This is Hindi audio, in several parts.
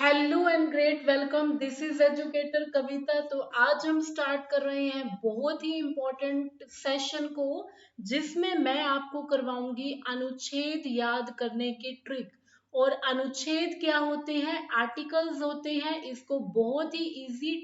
Hello and great welcome. This is educator Kavita. तो आज हम स्टार्ट कर रहे हैं बहुत ही इम्पोर्टेंट सेशन को, जिसमें मैं आपको करवाऊंगी अनुच्छेद याद करने की ट्रिक। और अनुच्छेद क्या होते हैं? आर्टिकल्स होते हैं। इसको बहुत ही इजी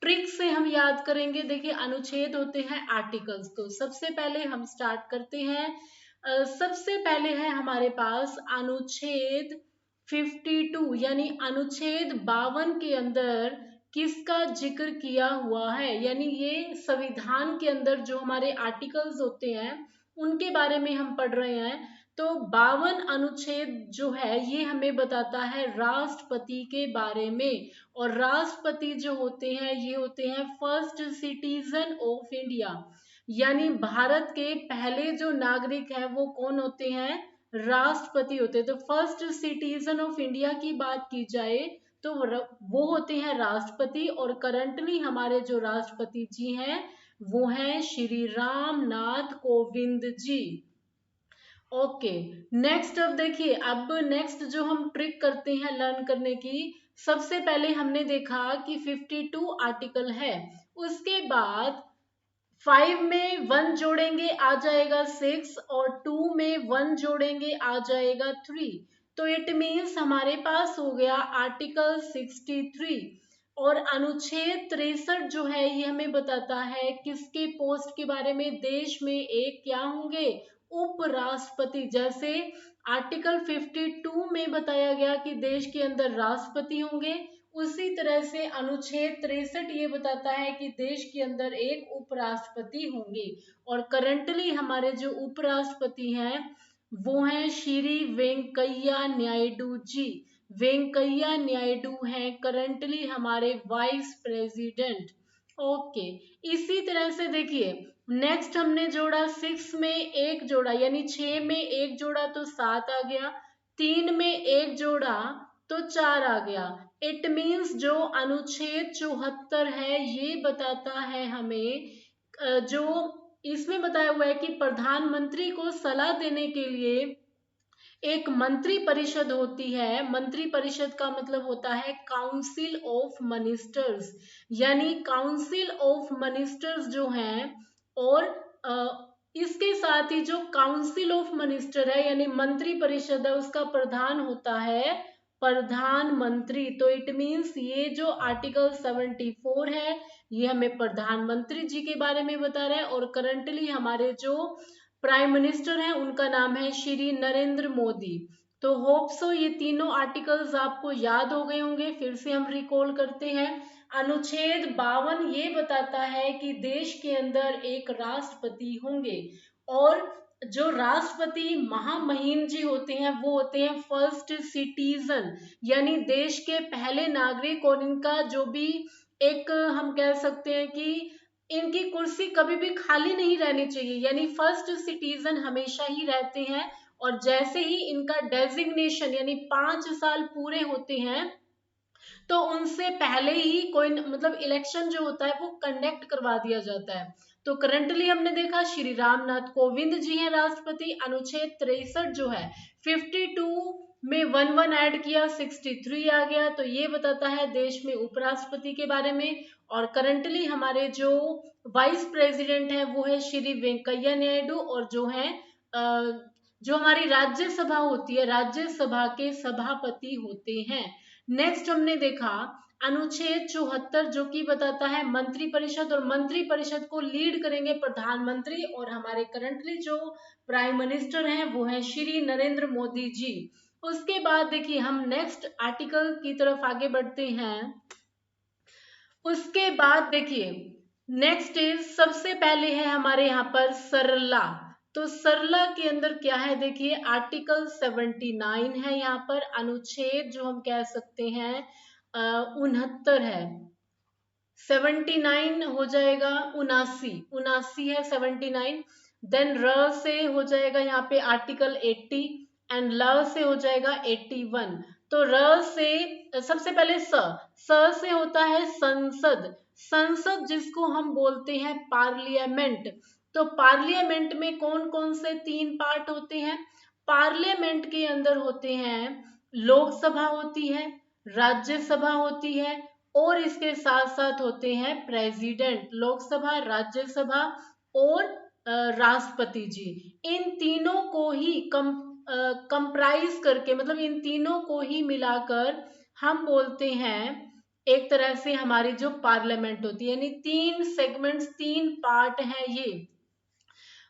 ट्रिक से हम याद करेंगे। देखिए, अनुच्छेद होते हैं आर्टिकल्स। तो सबसे पहले हम स्टार्ट करते हैं। सबसे पहले है हमारे पास अनुच्छेद 52 यानी अनुच्छेद 52 के अंदर किसका जिक्र किया हुआ है, यानी ये संविधान के अंदर जो हमारे आर्टिकल्स होते हैं उनके बारे में हम पढ़ रहे हैं। तो 52 अनुच्छेद जो है ये हमें बताता है राष्ट्रपति के बारे में। और राष्ट्रपति जो होते हैं ये होते हैं फर्स्ट सिटीजन ऑफ इंडिया, यानी भारत के पहले जो नागरिक है वो कौन होते हैं? राष्ट्रपति होते हैं। तो फर्स्ट सिटीजन ऑफ इंडिया की बात की जाए तो वो होते हैं राष्ट्रपति। और करंटली हमारे जो राष्ट्रपति जी हैं वो हैं श्री राम नाथ कोविंद जी। ओके, नेक्स्ट अब देखिए, अब नेक्स्ट जो हम ट्रिक करते हैं लर्न करने की, सबसे पहले हमने देखा कि 52 आर्टिकल है। उसके बाद 5 में 1 जोड़ेंगे आ जाएगा 6, और 2 में 1 जोड़ेंगे आ जाएगा 3। तो इट मीन्स हमारे पास हो गया आर्टिकल 63। और अनुच्छेद 63 जो है ये हमें बताता है किसके पोस्ट के बारे में? देश में एक क्या होंगे? उपराष्ट्रपति। जैसे आर्टिकल 52 में बताया गया कि देश के अंदर राष्ट्रपति होंगे, उसी तरह से अनुच्छेद 63 ये बताता है कि देश के अंदर एक उपराष्ट्रपति होंगे। और करंटली हमारे जो उपराष्ट्रपति हैं वो हैं श्री वेंकैया नायडू जी। वेंकैया नायडू हैं करंटली हमारे वाइस प्रेसिडेंट। ओके, इसी तरह से देखिए, नेक्स्ट हमने जोड़ा 6 में एक जोड़ा, यानी 6 में एक जोड़ा तो 7 आ गया, 3 में एक जोड़ा तो 4 आ गया। इट मीन्स जो अनुच्छेद 74 है ये बताता है हमें, जो इसमें बताया हुआ है कि प्रधानमंत्री को सलाह देने के लिए एक मंत्री परिषद होती है। मंत्री परिषद का मतलब होता है काउंसिल ऑफ मिनिस्टर्स, यानी काउंसिल ऑफ मिनिस्टर्स जो हैं। और इसके साथ ही जो काउंसिल ऑफ मिनिस्टर है यानी मंत्री परिषद है उसका प्रधान होता है प्रधानमंत्री। तो इट मीन्स ये जो आर्टिकल 74 है ये हमें प्रधानमंत्री जी के बारे में बता रहा है। और करंटली हमारे जो प्राइम मिनिस्टर हैं उनका नाम है श्री नरेंद्र मोदी। तो होप सो ये तीनों आर्टिकल्स आपको याद हो गए होंगे। फिर से हम रिकॉल करते हैं। अनुच्छेद 52 ये बताता है कि देश के अंदर एक राष्ट्रपति होंगे, और जो राष्ट्रपति महामहिम जी होते हैं वो होते हैं फर्स्ट सिटीजन, यानी देश के पहले नागरिक। और इनका जो भी एक हम कह सकते हैं कि इनकी कुर्सी कभी भी खाली नहीं रहनी चाहिए, यानी फर्स्ट सिटीजन हमेशा ही रहते हैं। और जैसे ही इनका डेजिग्नेशन यानी 5 साल पूरे होते हैं तो उनसे पहले ही कोई मतलब इलेक्शन जो होता है वो कंडक्ट करवा दिया जाता है। तो करंटली हमने देखा श्री रामनाथ कोविंद जी हैं राष्ट्रपति। अनुच्छेद 63 जो है 52 में 1 ऐड किया 63 आ गया। तो ये बताता है देश में उपराष्ट्रपति के बारे में। और करंटली हमारे जो वाइस प्रेसिडेंट है वो है श्री वेंकैया नायडू। और जो है जो हमारी राज्यसभा होती है राज्यसभा के सभापति होते हैं। नेक्स्ट हमने देखा अनुच्छेद 74 जो कि बताता है मंत्री परिषद, और मंत्री परिषद को लीड करेंगे प्रधानमंत्री। और हमारे करंटली जो प्राइम मिनिस्टर हैं वो हैं श्री नरेंद्र मोदी जी। उसके बाद देखिए हम नेक्स्ट आर्टिकल की तरफ आगे बढ़ते हैं। उसके बाद देखिए नेक्स्ट इज, सबसे पहले है हमारे यहाँ पर सरला। तो सरला के अंदर क्या है? देखिए आर्टिकल 79 है यहाँ पर। अनुच्छेद जो हम कह सकते हैं 69 है। 79 हो जाएगा 79 है 79। देन र से हो जाएगा यहाँ पे आर्टिकल 80, एंड ल से हो जाएगा 81। तो र से सबसे पहले स से होता है संसद। संसद जिसको हम बोलते हैं पार्लियामेंट। तो पार्लियामेंट में कौन कौन से 3 पार्ट होते हैं? पार्लियामेंट के अंदर होते हैं लोकसभा होती है, राज्यसभा होती है और इसके साथ साथ होते हैं प्रेसिडेंट, लोकसभा, राज्यसभा और राष्ट्रपति जी। इन तीनों को ही कंप्राइज करके, मतलब इन तीनों को ही मिलाकर हम बोलते हैं एक तरह से हमारी जो पार्लियामेंट होती है, यानी तीन सेगमेंट्स, तीन पार्ट हैं ये।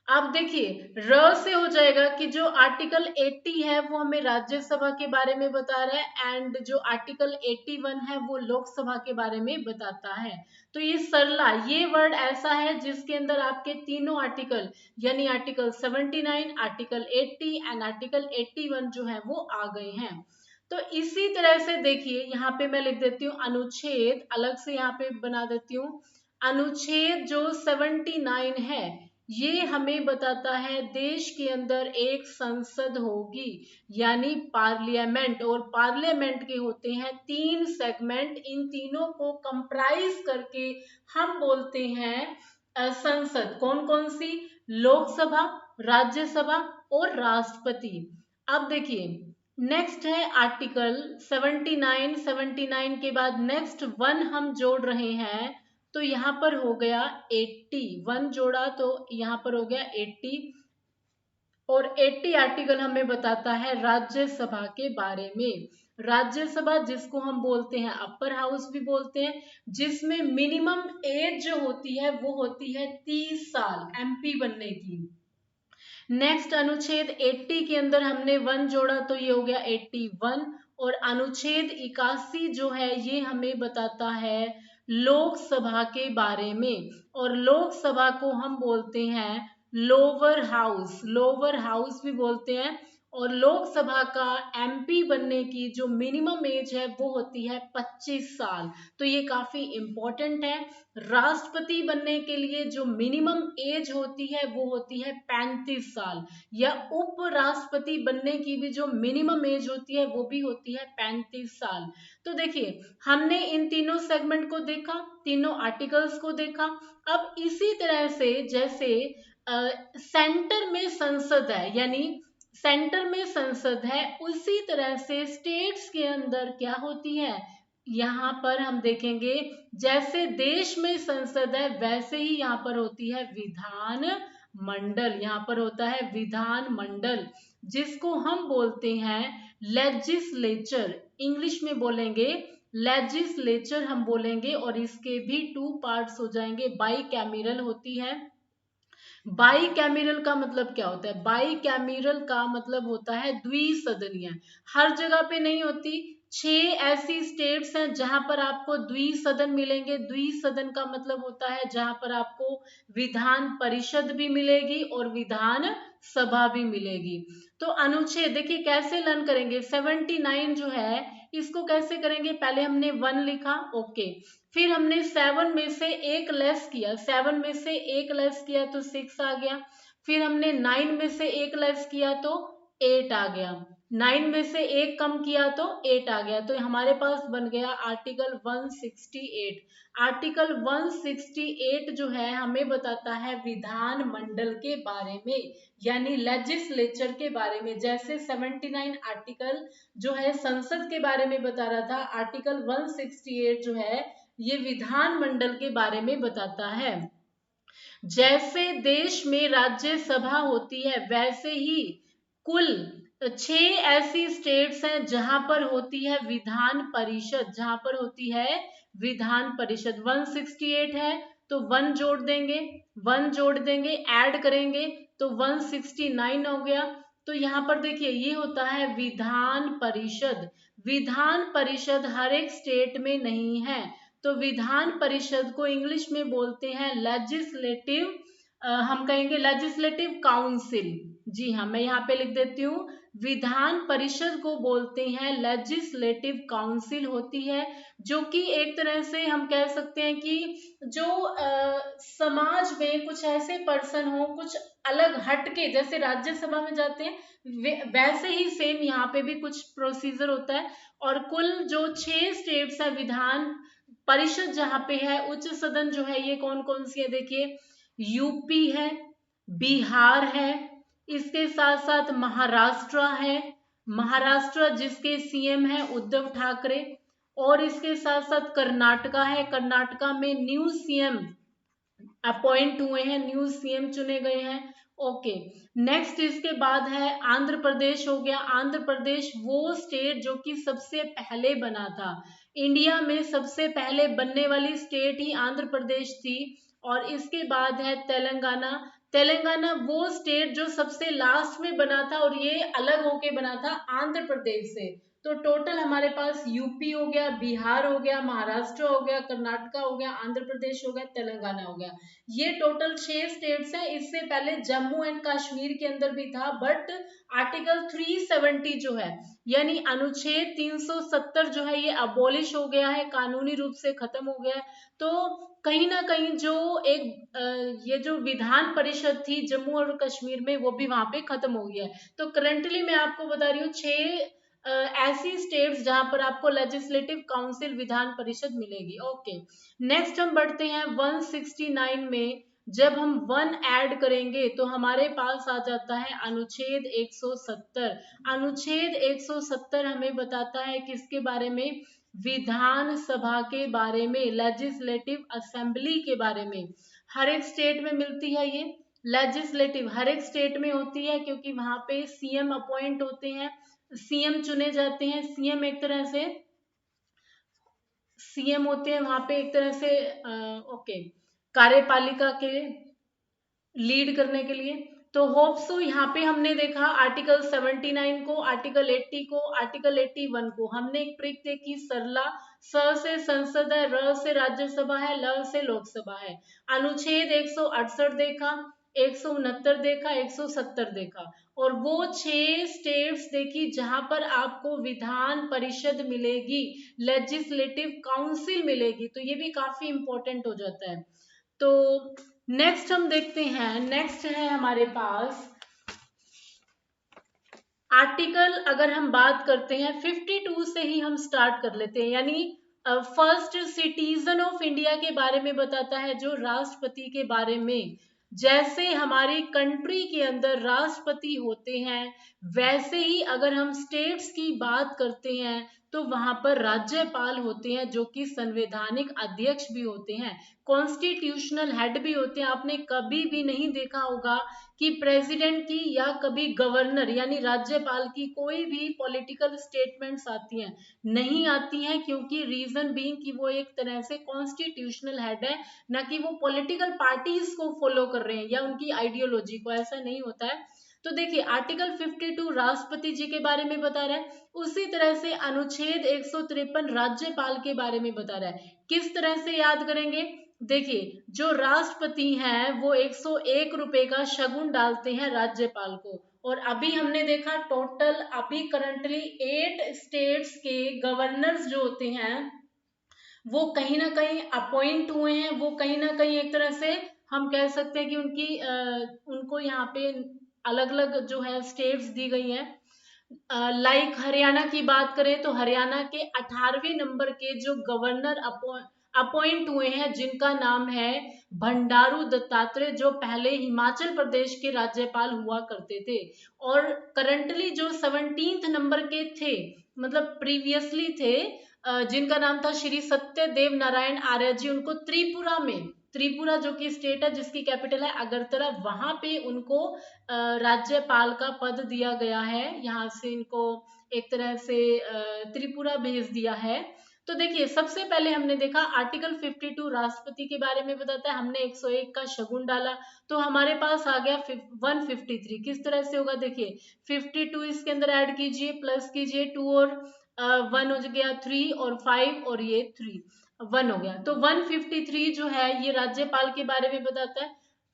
अब देखिए र से हो जाएगा कि जो आर्टिकल 80 है वो हमें राज्यसभा के बारे में बता रहा है, एंड जो आर्टिकल 81 है वो लोकसभा के बारे में बताता है। तो ये सरला, ये वर्ड ऐसा है जिसके अंदर आपके तीनों आर्टिकल, यानी आर्टिकल 79, आर्टिकल 80 एंड आर्टिकल 81 जो है वो आ गए हैं। तो इसी तरह से देखिए यहाँ पे मैं लिख देती हूँ अनुच्छेद, अलग से यहाँ पे बना देती हूँ। अनुच्छेद जो 79 है ये हमें बताता है देश के अंदर एक संसद होगी, यानी पार्लियामेंट, और पार्लियामेंट के होते हैं तीन सेगमेंट। इन तीनों को कंप्राइज करके हम बोलते हैं संसद। कौन कौन सी? लोकसभा, राज्यसभा और राष्ट्रपति। अब देखिए नेक्स्ट है आर्टिकल 79। 79 के बाद नेक्स्ट वन हम जोड़ रहे हैं, तो यहाँ पर हो गया 80, वन जोड़ा तो यहाँ पर हो गया 80, और 80 आर्टिकल हमें बताता है राज्यसभा के बारे में। राज्यसभा जिसको हम बोलते हैं अपर हाउस भी बोलते हैं, जिसमें मिनिमम एज जो होती है वो होती है 30 साल एमपी बनने की। नेक्स्ट अनुच्छेद 80 के अंदर हमने वन जोड़ा तो ये हो गया 81, और अनुच्छेद 81 जो है ये हमें बताता है लोकसभा के बारे में, और लोकसभा को हम बोलते हैं लोअर हाउस, लोअर हाउस भी बोलते हैं। और लोकसभा का एमपी बनने की जो मिनिमम एज है वो होती है 25 साल, तो ये काफी इंपॉर्टेंट है। राष्ट्रपति बनने के लिए जो मिनिमम एज होती है वो होती है 35 साल, या उपराष्ट्रपति बनने की भी जो मिनिमम एज होती है वो भी होती है 35 साल। तो देखिए हमने इन तीनों सेगमेंट को देखा, तीनों आर्टिकल्स को देखा। अब इसी तरह से जैसे सेंटर में संसद है, यानी सेंटर में संसद है, उसी तरह से स्टेट्स के अंदर क्या होती है, यहाँ पर हम देखेंगे जैसे देश में संसद है वैसे ही यहाँ पर होती है विधान मंडल। यहाँ पर होता है विधान मंडल, जिसको हम बोलते हैं लेजिस्लेचर, इंग्लिश में बोलेंगे लेजिस्लेचर हम बोलेंगे, और इसके भी टू पार्ट्स हो जाएंगे। बाई कैमिरल होती है। बाई कैमिरल का मतलब क्या होता है? बाई कैमिरल का मतलब होता है द्विसदनीय। हर जगह पे नहीं होती, 6 ऐसी स्टेट्स हैं जहां पर आपको द्विसदन मिलेंगे। द्विसदन का मतलब होता है जहां पर आपको विधान परिषद भी मिलेगी और विधान सभा भी मिलेगी। तो अनुच्छेद देखिए कैसे लर्न करेंगे। 79 जो है इसको कैसे करेंगे, पहले हमने 1 लिखा, ओके, फिर हमने 7 में से एक लेस किया, 7 में से एक लेस किया तो 6 आ गया। फिर हमने 9 में से एक लेस किया तो 8 आ गया। 9 में से एक कम किया तो 8 आ गया। तो हमारे पास बन गया आर्टिकल 168। आर्टिकल 168 जो है हमें बताता है विधान मंडल के बारे में, यानी लेजिस्लेचर के बारे में। जैसे 79 आर्टिकल जो है संसद के बारे में बता रहा था, आर्टिकल 168 जो है ये विधान मंडल के बारे में बताता है। जैसे देश में राज्यसभा होती है वैसे ही कुल 6 ऐसी स्टेट्स हैं जहां पर होती है विधान परिषद, जहां पर होती है विधान परिषद। 168 है तो 1 जोड़ देंगे, 1 जोड़ देंगे, ऐड करेंगे तो 169 हो गया। तो यहाँ पर देखिए ये होता है विधान परिषद। विधान परिषद हर एक स्टेट में नहीं है, तो विधान परिषद को इंग्लिश में बोलते हैं लेजिस्लेटिव, हम कहेंगे लेजिस्लेटिव काउंसिल। जी हाँ, मैं यहाँ पे लिख देती हूँ, विधान परिषद को बोलते हैं लेजिस्लेटिव काउंसिल होती है, जो कि एक तरह से हम कह सकते हैं कि जो समाज में कुछ ऐसे पर्सन हो कुछ अलग हटके, जैसे राज्यसभा में जाते हैं वैसे ही सेम यहाँ पे भी कुछ प्रोसीजर होता है। और कुल जो 6 स्टेट्स है विधान परिषद जहाँ पे है, उच्च सदन जो है ये कौन कौन सी है, देखिए यूपी है, बिहार है, इसके साथ साथ महाराष्ट्र है, महाराष्ट्र जिसके सीएम है उद्धव ठाकरे, और इसके साथ साथ कर्नाटका है, कर्नाटका में न्यू सीएम अपॉइंट हुए हैं, न्यू सीएम चुने गए हैं। ओके, नेक्स्ट इसके बाद है आंध्र प्रदेश हो गया। आंध्र प्रदेश वो स्टेट जो कि सबसे पहले बना था, इंडिया में सबसे पहले बनने वाली स्टेट ही आंध्र प्रदेश थी। और इसके बाद है तेलंगाना। तेलंगाना वो स्टेट जो सबसे लास्ट में बना था और ये अलग होके बना था आंध्र प्रदेश से। तो टोटल हमारे पास यूपी हो गया, बिहार हो गया, महाराष्ट्र हो गया, कर्नाटका हो गया, आंध्र प्रदेश हो गया, तेलंगाना हो गया। ये टोटल 6 स्टेट्स हैं। इससे पहले जम्मू एंड कश्मीर के अंदर भी था, बट आर्टिकल 370 जो है, यानी अनुच्छेद 370 जो है, ये अबॉलिश हो गया है, कानूनी रूप से खत्म हो गया है। तो कहीं ना कहीं जो ये जो विधान परिषद थी जम्मू और कश्मीर में, वो भी वहां पे खत्म हो गया है। तो करंटली मैं आपको बता रही हूँ 6 ऐसी स्टेट्स जहां पर आपको लेजिस्लेटिव काउंसिल विधान परिषद मिलेगी। ओके, नेक्स्ट हम बढ़ते हैं 169 में। जब हम 1 ऐड करेंगे तो हमारे पास आ जाता है अनुच्छेद 170। अनुच्छेद 170 हमें बताता है किसके बारे में? विधान सभा के बारे में, लेजिस्लेटिव असेंबली के बारे में। हर एक स्टेट में मिलती है ये लेजिस्लेटिव, हर एक स्टेट में होती है, क्योंकि वहां पे सीएम अपॉइंट होते हैं, सीएम चुने जाते हैं। सीएम एक तरह से सीएम होते हैं वहां पे एक तरह से ओके, कार्यपालिका के लीड करने के लिए। तो होप सो यहाँ पे हमने देखा आर्टिकल 79 को, आर्टिकल 80 को, आर्टिकल 81 को। हमने एक ट्रिक देखी सरला, स से संसद है, र से राज्यसभा है, ल से लोकसभा है। अनुच्छेद 168 देखा, 169 देखा, 170 देखा, और वो 6 स्टेट्स देखी जहां पर आपको विधान परिषद मिलेगी, लेजिस्लेटिव काउंसिल मिलेगी। तो ये भी काफी इंपॉर्टेंट हो जाता है। तो नेक्स्ट हम देखते हैं, नेक्स्ट है हमारे पास आर्टिकल, अगर हम बात करते हैं 52 से ही हम स्टार्ट कर लेते हैं, यानी फर्स्ट सिटीजन ऑफ इंडिया के बारे में बताता है, जो राष्ट्रपति के बारे में। जैसे हमारी कंट्री के अंदर राष्ट्रपति होते हैं, वैसे ही अगर हम स्टेट्स की बात करते हैं तो वहां पर राज्यपाल होते हैं, जो कि संवैधानिक अध्यक्ष भी होते हैं, कॉन्स्टिट्यूशनल हेड भी होते हैं। आपने कभी भी नहीं देखा होगा कि प्रेसिडेंट की या कभी गवर्नर यानी राज्यपाल की कोई भी पॉलिटिकल स्टेटमेंट्स आती हैं, नहीं आती हैं, क्योंकि रीजन बीइंग कि वो एक तरह से कॉन्स्टिट्यूशनल हेड है, ना कि वो पॉलिटिकल पार्टीज को फॉलो कर रहे हैं या उनकी आइडियोलॉजी को, ऐसा नहीं होता है। तो देखिए आर्टिकल 52 राष्ट्रपति जी के बारे में बता रहा है, उसी तरह से अनुच्छेद 153 राज्यपाल के बारे में बता रहा है। किस तरह से याद करेंगे? देखिए, जो राष्ट्रपति हैं वो 101 रुपए का शगुन डालते हैं राज्यपाल को। और अभी हमने देखा टोटल अभी करंटली 8 स्टेट्स के गवर्नर्स जो होते हैं वो कहीं ना कहीं अपॉइंट हुए हैं, वो कहीं ना कहीं एक तरह से हम कह सकते हैं कि उनको यहाँ पे अलग अलग जो है स्टेट्स दी गई हैं। लाइक हरियाणा की बात करें तो हरियाणा के 18वें नंबर के जो गवर्नर अपॉइंट हुए हैं, जिनका नाम है भंडारू दत्तात्रेय, जो पहले हिमाचल प्रदेश के राज्यपाल हुआ करते थे। और करंटली जो 17th नंबर के थे, मतलब प्रीवियसली थे, जिनका नाम था श्री सत्यदेव नारायण आर्य जी, उनको त्रिपुरा में, त्रिपुरा जो कि स्टेट है जिसकी कैपिटल है अगरतला, वहां पे उनको राज्यपाल का पद दिया गया है। यहाँ से इनको एक तरह से त्रिपुरा भेज दिया है। तो देखिए सबसे पहले हमने देखा आर्टिकल 52 राष्ट्रपति के बारे में बताता है, हमने 101 का शगुन डाला तो हमारे पास आ गया 153। किस तरह से होगा? देखिए 52 इसके अंदर ऐड कीजिए, प्लस कीजिए 2 और 1 हो गया 3 और 5 और ये 1 हो गया। तो 153 जो है ये राज्यपाल के बारे में बताता है।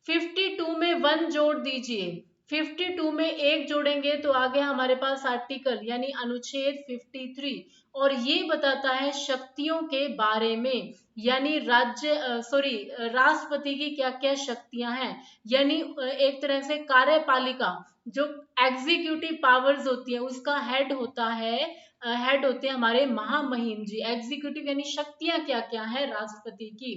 52 में 1 जोड़ दीजिए, 52 में 1 जोड़ेंगे तो आ गया हमारे पास आर्टिकल यानी अनुच्छेद 53, और ये बताता है शक्तियों के बारे में, यानी राष्ट्रपति की क्या क्या शक्तियां हैं, यानी एक तरह से कार्यपालिका जो एग्जीक्यूटिव पावर्स होती है उसका हेड होता है, हेड होते हैं हमारे महामहिम जी। एग्जीक्यूटिव यानी शक्तियां क्या क्या है राष्ट्रपति की।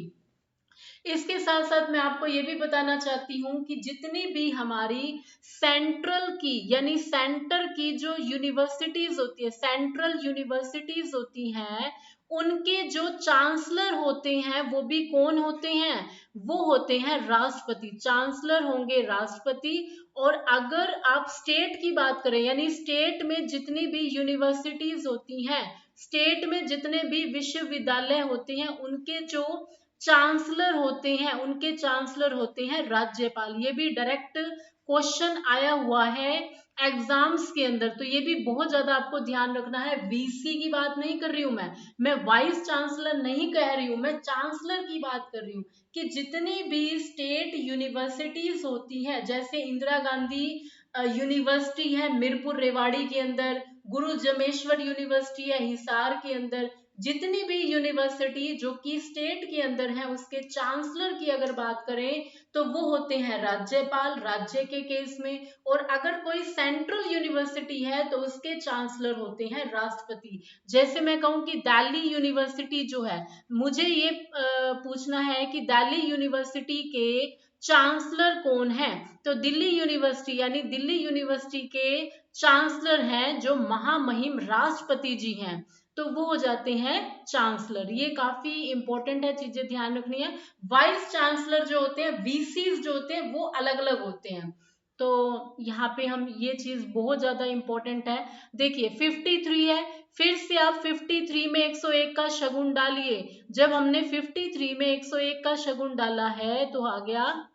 इसके साथ साथ मैं आपको ये भी बताना चाहती हूँ कि जितनी भी हमारी सेंट्रल की यानी सेंटर की जो यूनिवर्सिटीज होती है, सेंट्रल यूनिवर्सिटीज होती हैं, उनके जो चांसलर होते हैं वो भी कौन होते हैं, वो होते हैं राष्ट्रपति। चांसलर होंगे राष्ट्रपति। और अगर आप स्टेट की बात करें, यानी स्टेट में जितनी भी यूनिवर्सिटीज होती हैं, स्टेट में जितने भी विश्वविद्यालय होते हैं, उनके जो चांसलर होते हैं, उनके चांसलर होते हैं राज्यपाल। ये भी डायरेक्ट क्वेश्चन आया हुआ है एग्जाम्स के अंदर, तो ये भी बहुत ज्यादा आपको ध्यान रखना है। वीसी की बात नहीं कर रही हूं मैं वाइस चांसलर नहीं कह रही हूं, मैं चांसलर की बात कर रही हूँ कि जितनी भी स्टेट यूनिवर्सिटीज होती है, जैसे इंदिरा गांधी यूनिवर्सिटी है मीरपुर रेवाड़ी के अंदर, गुरु जमेश्वर यूनिवर्सिटी है हिसार के अंदर, जितनी भी यूनिवर्सिटी जो कि स्टेट के अंदर है, उसके चांसलर की अगर बात करें तो वो होते हैं राज्यपाल राज्य के केस में। और अगर कोई सेंट्रल यूनिवर्सिटी है तो उसके चांसलर होते हैं राष्ट्रपति। जैसे मैं कहूँ कि दिल्ली यूनिवर्सिटी जो है, मुझे ये पूछना है कि दिल्ली यूनिवर्सिटी के चांसलर कौन है, तो दिल्ली यूनिवर्सिटी यानी दिल्ली यूनिवर्सिटी के चांसलर हैं जो महामहिम राष्ट्रपति जी हैं, तो वो हो जाते हैं चांसलर। ये काफी इंपॉर्टेंट है, चीजें ध्यान रखनी है। वाइस चांसलर जो होते हैं, वीसीज जो होते हैं, वो अलग अलग होते हैं। तो यहाँ पे हम ये चीज बहुत ज्यादा इंपॉर्टेंट है। देखिए 53 है, फिर से आप 53 में 101 का शगुन डालिए। जब हमने 53 में 101 का शगुन डाला है तो आ गया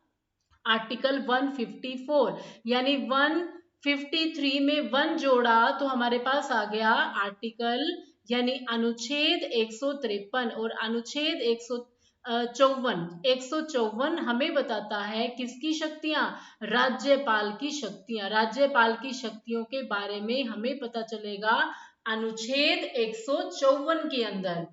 आर्टिकल 154, यानी 153 में 1 जोड़ा तो हमारे पास आ गया आर्टिकल यानी अनुच्छेद 153। और अनुच्छेद 154 हमें बताता है किसकी शक्तियां, राज्यपाल की शक्तियां। राज्यपाल की शक्तियों के बारे में हमें पता चलेगा अनुच्छेद 154 के अंदर।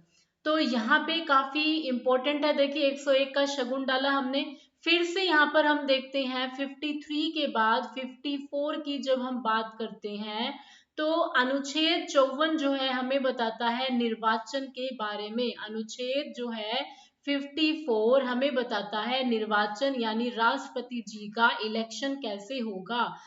तो यहाँ पे काफी इंपॉर्टेंट है। देखिए 101 का शगुन डाला हमने, फिर से यहाँ पर हम देखते हैं 53 के बाद 54 की जब हम बात करते हैं तो अनुच्छेद 54 जो है हमें बताता है निर्वाचन के बारे में। अनुच्छेद जो है 54 हमें बताता है निर्वाचन यानी राष्ट्रपति जी का इलेक्शन कैसे होगा,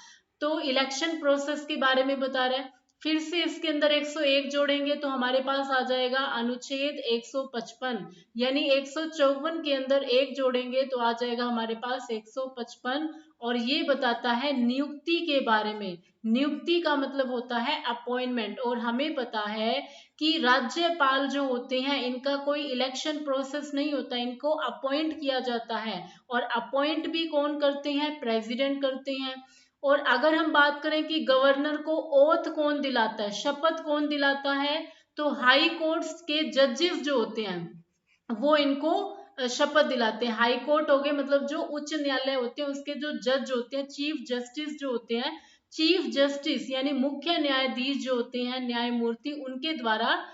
तो इलेक्शन प्रोसेस के बारे में बता रहे हैं। फिर से इसके अंदर 101 जोड़ेंगे तो हमारे पास आ जाएगा अनुच्छेद 155, यानी 154 के अंदर 1 जोड़ेंगे तो आ जाएगा हमारे पास 155। और ये बताता है नियुक्ति के बारे में। नियुक्ति का मतलब होता है अपॉइंटमेंट, और हमें पता है कि राज्यपाल जो होते हैं इनका कोई इलेक्शन प्रोसेस नहीं होता, इनको अपॉइंट किया जाता है। और अपॉइंट भी कौन करते हैं, प्रेसिडेंट करते हैं। और अगर हम बात करें कि गवर्नर को ओथ कौन दिलाता है, शपथ कौन दिलाता है, तो हाई कोर्ट्स के जजेस जो होते हैं वो इनको शपथ दिलाते हैं। हाई कोर्ट हो गए मतलब जो उच्च न्यायालय होते हैं उसके जो जज होते हैं, चीफ जस्टिस जो होते हैं, चीफ जस्टिस यानी मुख्य न्यायाधीश जो होते हैं, न्यायमूर्ति, उनके द्वारा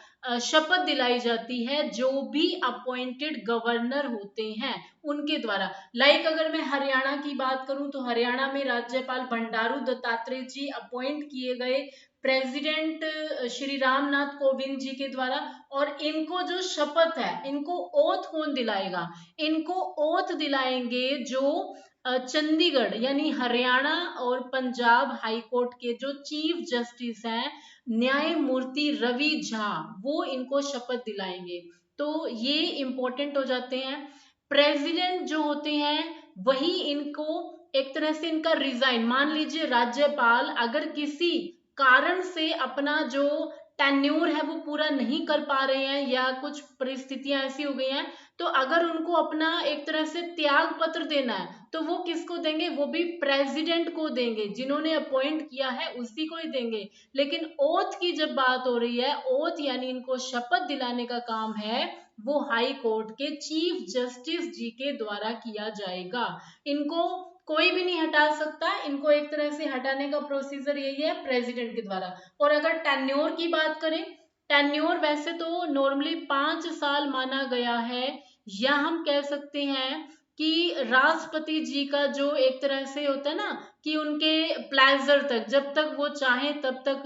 शपथ दिलाई जाती है जो भी अपॉइंटेड गवर्नर होते हैं उनके द्वारा। लाइक अगर मैं हरियाणा की बात करूं तो हरियाणा में राज्यपाल बंडारू दत्तात्रेय जी अपॉइंट किए गए प्रेसिडेंट श्री रामनाथ कोविंद जी के द्वारा। और इनको जो शपथ है, इनको ओथ कौन दिलाएगा, इनको ओथ दिलाएंगे जो चंडीगढ़ यानी हरियाणा और पंजाब हाई कोर्ट के जो चीफ जस्टिस हैं न्यायमूर्ति रवि झा, वो इनको शपथ दिलाएंगे। तो ये इंपॉर्टेंट हो जाते हैं। प्रेसिडेंट जो होते हैं वही इनको एक तरह से इनका रिजाइन, मान लीजिए राज्यपाल अगर किसी कारण से अपना जो टेन्योर है वो पूरा नहीं कर पा रहे हैं या कुछ परिस्थितियां ऐसी हो गई हैं, तो अगर उनको अपना एक तरह से त्याग पत्र देना है तो वो किसको देंगे, वो भी प्रेसिडेंट को देंगे, जिन्होंने अपॉइंट किया है उसी को ही देंगे। लेकिन ओथ की जब बात हो रही है, ओथ यानी इनको शपथ दिलाने का काम है वो हाई कोर्ट के चीफ जस्टिस जी के द्वारा किया जाएगा। इनको कोई भी नहीं हटा सकता, इनको एक तरह से हटाने का प्रोसीजर यही है प्रेसिडेंट के द्वारा। और अगर टेन्योर की बात करें, टेन्योर वैसे तो नॉर्मली 5 साल माना गया है, या हम कह सकते हैं कि राष्ट्रपति जी का जो एक तरह से होता है ना कि उनके प्लेजर तक, जब तक वो चाहे तब तक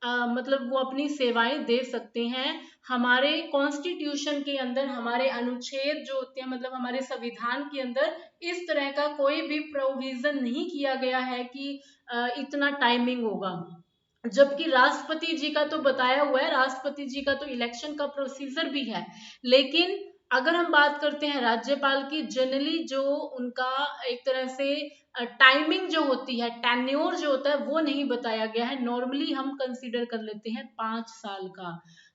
मतलब वो अपनी सेवाएं दे सकते हैं। हमारे कॉन्स्टिट्यूशन के अंदर, हमारे अनुच्छेद जो होते हैं, मतलब हमारे संविधान के अंदर इस तरह का कोई भी प्रोविजन नहीं किया गया है कि इतना टाइमिंग होगा। जबकि राष्ट्रपति जी का तो बताया हुआ है, राष्ट्रपति जी का तो इलेक्शन का प्रोसीजर भी है। लेकिन अगर हम बात करते हैं राज्यपाल की, जनरली जो उनका एक तरह से टाइमिंग जो होती है, टेन्योर जो होता है, वो नहीं बताया गया है। नॉर्मली हम कंसीडर कर लेते हैं 5 साल का।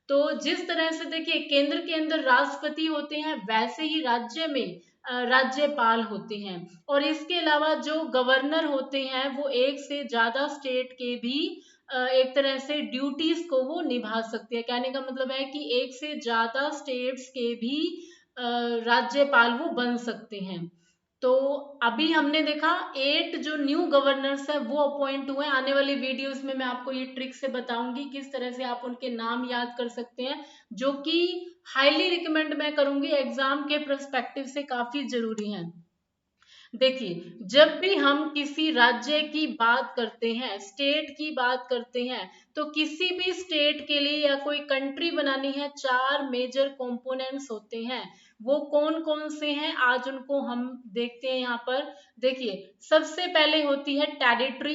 तो जिस तरह से देखिए केंद्र के अंदर राष्ट्रपति होते हैं, वैसे ही राज्य में राज्यपाल होते हैं। और इसके अलावा जो गवर्नर होते हैं वो एक से ज्यादा स्टेट के भी एक तरह से ड्यूटीज को वो निभा सकते हैं। कहने का मतलब है कि एक से ज्यादा स्टेट्स के भी राज्यपाल वो बन सकते हैं। तो अभी हमने देखा 8 जो न्यू गवर्नर्स है वो अपॉइंट हुए। आने वाली वीडियोस में मैं आपको ये ट्रिक से बताऊंगी किस तरह से आप उनके नाम याद कर सकते हैं, जो कि हाईली रिकमेंड मैं करूंगी, एग्जाम के पर्सपेक्टिव से काफी जरूरी है। देखिए जब भी हम किसी राज्य की बात करते हैं, स्टेट की बात करते हैं, तो किसी भी स्टेट के लिए या कोई कंट्री बनानी है, 4 मेजर कंपोनेंट्स होते हैं। वो कौन कौन से हैं आज उनको हम देखते हैं यहाँ पर। देखिए सबसे पहले होती है टेरिटरी।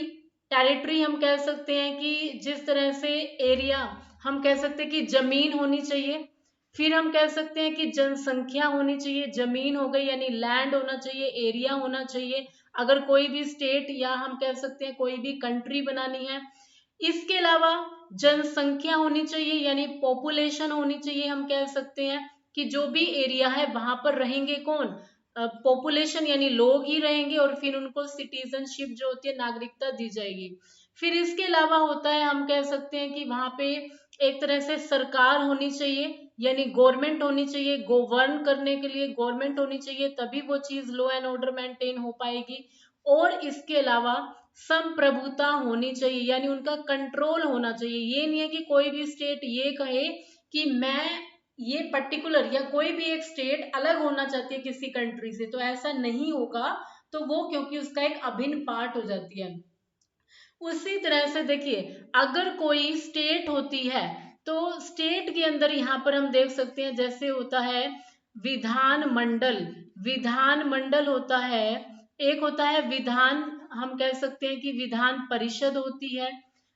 टेरिटरी हम कह सकते हैं कि जिस तरह से एरिया, हम कह सकते हैं कि जमीन होनी चाहिए। फिर हम कह सकते हैं कि जनसंख्या होनी चाहिए, जमीन हो गई यानी लैंड होना चाहिए, एरिया होना चाहिए अगर कोई भी स्टेट या हम कह सकते हैं कोई भी कंट्री बनानी है। इसके अलावा जनसंख्या होनी चाहिए यानी पॉपुलेशन होनी चाहिए। हम कह सकते हैं कि जो भी एरिया है वहां पर रहेंगे कौन, पॉपुलेशन यानी लोग ही रहेंगे, और फिर उनको सिटीजनशिप जो होती है, नागरिकता दी जाएगी। फिर इसके अलावा होता है, हम कह सकते हैं कि वहां पे एक तरह से सरकार होनी चाहिए यानी गवर्नमेंट होनी चाहिए, गवर्न करने के लिए गवर्नमेंट होनी चाहिए, तभी वो चीज लॉ एंड ऑर्डर मेंटेन हो पाएगी। और इसके अलावा संप्रभुता होनी चाहिए यानी उनका कंट्रोल होना चाहिए। ये नहीं है कि कोई भी स्टेट ये कहे कि मैं ये पर्टिकुलर या कोई भी एक स्टेट अलग होना चाहती है किसी कंट्री से, तो ऐसा नहीं होगा। तो वो क्योंकि उसका एक अभिन्न पार्ट हो जाती है। उसी तरह से देखिए अगर कोई स्टेट होती है, तो स्टेट के अंदर यहाँ पर हम देख सकते हैं जैसे होता है विधान मंडल। विधान मंडल होता है, एक होता है विधान, हम कह सकते हैं कि विधान परिषद होती है,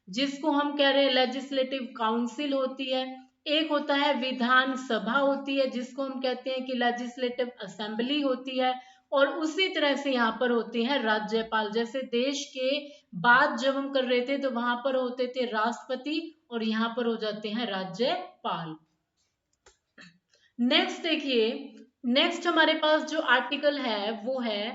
जिसको हम कह रहे हैं लेजिस्लेटिव काउंसिल होती है। एक होता है विधान सभा होती है, जिसको हम कहते हैं कि लेजिस्लेटिव असेंबली होती है। और उसी तरह से यहाँ पर होते हैं राज्यपाल। जैसे देश के बात जब हम कर रहे थे तो वहां पर होते थे राष्ट्रपति, और यहाँ पर हो जाते हैं राज्यपाल। नेक्स्ट देखिए, नेक्स्ट हमारे पास जो आर्टिकल है वो है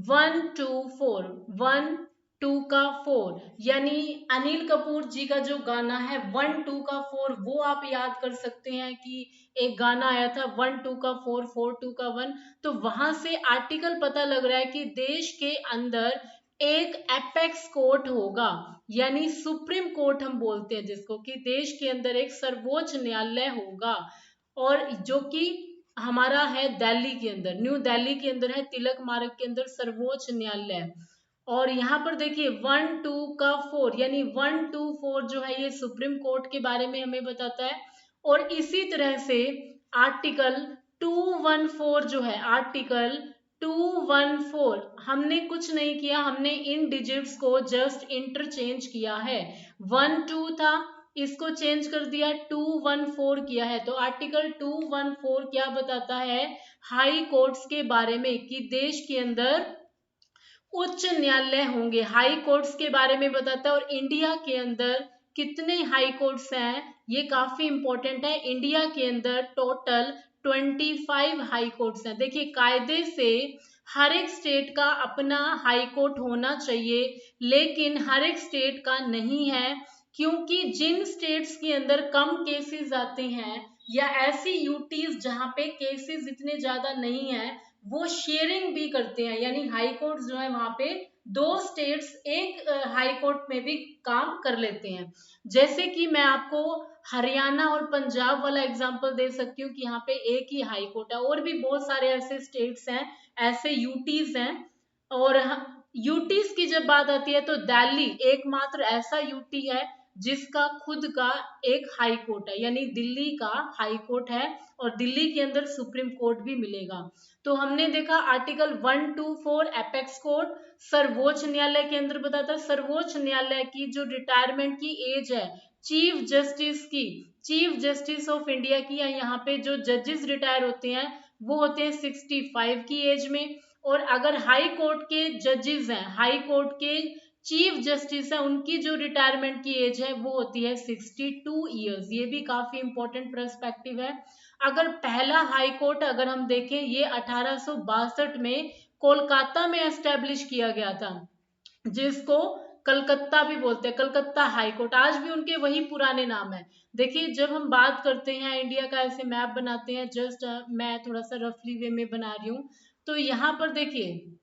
124। 1 2 का 4 यानी अनिल कपूर जी का जो गाना है 1 2 का 4, वो आप याद कर सकते हैं कि एक गाना आया था 1 2 का 4 4 2 का 1। तो वहां से आर्टिकल पता लग रहा है कि देश के अंदर एक एपेक्स कोर्ट होगा, यानी सुप्रीम कोर्ट हम बोलते हैं जिसको, कि देश के अंदर एक सर्वोच्च न्यायालय होगा। और जो कि हमारा है दिल्ली के अंदर, न्यू दिल्ली के अंदर है, तिलक मार्ग के अंदर सर्वोच्च न्यायालय। और यहाँ पर देखिए 1 2 का 4 यानी 1 2 4 जो है ये सुप्रीम कोर्ट के बारे में हमें बताता है। और इसी तरह से आर्टिकल 214 जो है, आर्टिकल 214 हमने कुछ नहीं किया, हमने इन डिजिट्स को जस्ट इंटरचेंज किया है। 1 2 था, इसको चेंज कर दिया, 214 किया है। तो आर्टिकल 214 क्या बताता है, हाई कोर्ट्स के बारे में, कि देश के अंदर उच्च न्यायालय होंगे, हाई कोर्ट्स के बारे में बताता है। और इंडिया के अंदर कितने हाई कोर्ट्स हैं ये काफी इंपॉर्टेंट है। इंडिया के अंदर टोटल 25 हाई कोर्ट्स हैं। देखिए कायदे से हर एक स्टेट का अपना हाई कोर्ट होना चाहिए, लेकिन हर एक स्टेट का नहीं है, क्योंकि जिन स्टेट्स के अंदर कम केसेस आते हैं या ऐसी यूटीज जहाँ पे केसेस इतने ज्यादा नहीं है, वो शेयरिंग भी करते हैं, यानी हाई कोर्ट जो है वहां पे 2 स्टेट्स एक हाई कोर्ट में भी काम कर लेते हैं। जैसे कि मैं आपको हरियाणा और पंजाब वाला एग्जांपल दे सकती हूँ कि यहाँ पे एक ही हाई कोर्ट है। और भी बहुत सारे ऐसे स्टेट्स हैं, ऐसे यूटीज हैं। और यूटीज की जब बात आती है तो दिल्ली एकमात्र ऐसा यूटी है जिसका खुद का एक हाई कोर्ट है, यानी दिल्ली का हाई कोर्ट है और दिल्ली के अंदर सुप्रीम कोर्ट भी मिलेगा। तो हमने देखा आर्टिकल 124 एपेक्स कोर्ट सर्वोच्च न्यायालय के अंदर बताता है। सर्वोच्च न्यायालय की जो रिटायरमेंट की एज है चीफ जस्टिस की, चीफ जस्टिस ऑफ इंडिया की, या यहाँ पे जो जजेस रिटायर होते हैं वो होते हैं 65 की एज में। और अगर हाई कोर्ट के जजेस हैं, हाई कोर्ट के चीफ जस्टिस है, उनकी जो रिटायरमेंट की एज है वो होती है 62 ईयर्स। ये भी काफी इंपॉर्टेंट पर्सपेक्टिव है। अगर पहला हाई कोर्ट अगर हम देखें, ये 1862 में कोलकाता में एस्टेब्लिश किया गया था, जिसको कलकत्ता भी बोलते हैं, कलकत्ता हाई कोर्ट। आज भी उनके वही पुराने नाम है। देखिए जब हम बात करते हैं इंडिया का, ऐसे मैप बनाते हैं, जस्ट मैं थोड़ा सा रफली वे में बना रही हूँ। तो यहाँ पर देखिए,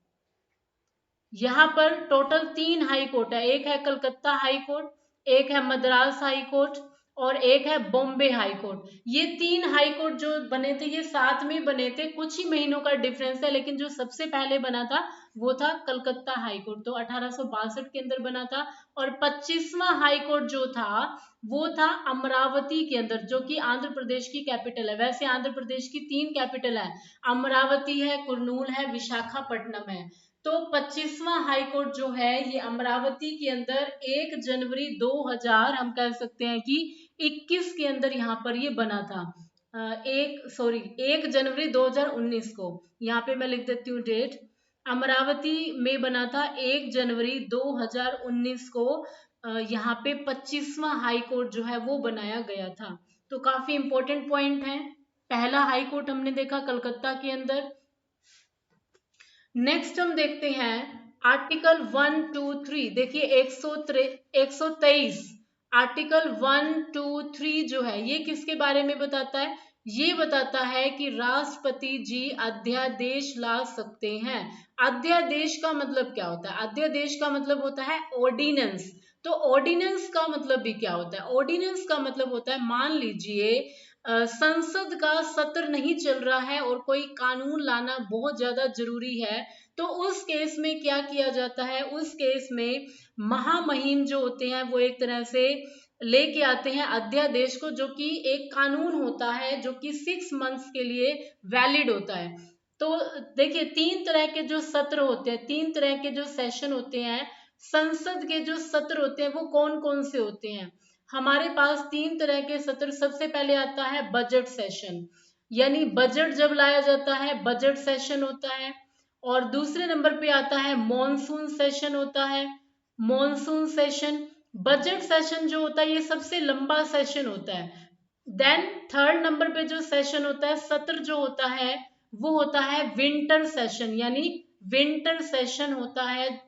यहाँ पर टोटल 3 हाई कोर्ट है। एक है कलकत्ता हाई कोर्ट, एक है मद्रास हाई कोर्ट और एक है बॉम्बे हाई कोर्ट। ये 3 हाई कोर्ट जो बने थे ये साथ में बने थे, कुछ ही महीनों का डिफरेंस है, लेकिन जो सबसे पहले बना था वो था कलकत्ता हाई कोर्ट, तो 1862 के अंदर बना था। और 25वां हाई कोर्ट जो था वो था अमरावती के अंदर, जो कि आंध्र प्रदेश की कैपिटल है। वैसे आंध्र प्रदेश की 3 कैपिटल है, अमरावती है, कुर्नूल है, विशाखापट्टनम है। तो 25वां हाई कोर्ट जो है ये अमरावती के अंदर 1 जनवरी 2000 हम कह सकते हैं कि 21 के अंदर यहाँ पर ये बना था। 1 जनवरी 2019 को, यहाँ पे मैं लिख देती हूँ डेट, अमरावती में बना था 1 जनवरी 2019 को। यहाँ पे 25वां हाई कोर्ट जो है वो बनाया गया था। तो काफी इंपॉर्टेंट पॉइंट है। पहला हाई कोर्ट हमने देखा कलकत्ता के अंदर। नेक्स्ट हम देखते हैं आर्टिकल 123। देखिए 123 आर्टिकल 123 जो है ये किसके बारे में बताता है? ये बताता है कि राष्ट्रपति जी अध्यादेश ला सकते हैं। अध्यादेश का मतलब क्या होता है? अध्यादेश का मतलब होता है ऑर्डिनेंस। तो ऑर्डिनेंस का मतलब भी क्या होता है? ऑर्डिनेंस का मतलब होता है, मान लीजिए संसद का सत्र नहीं चल रहा है और कोई कानून लाना बहुत ज्यादा जरूरी है, तो उस केस में क्या किया जाता है? उस केस में महामहिम जो होते हैं वो एक तरह से लेके आते हैं अध्यादेश को, जो कि एक कानून होता है जो कि 6 मंथ्स के लिए वैलिड होता है। तो देखिए 3 तरह के जो सत्र होते हैं, 3 तरह के जो सेशन होते हैं, संसद के जो सत्र होते हैं वो कौन कौन से होते हैं? हमारे पास 3 तरह के सत्र। सबसे पहले आता है बजट सेशन, यानी बजट जब लाया जाता है बजट सेशन होता है। और दूसरे नंबर पे आता है मॉनसून सेशन होता है, मॉनसून सेशन। बजट सेशन जो होता है ये सबसे लंबा सेशन होता है। देन थर्ड नंबर पे जो सेशन होता है, सत्र जो होता है, वो होता है विंटर सेशन, यानी विंटर सेशन होता है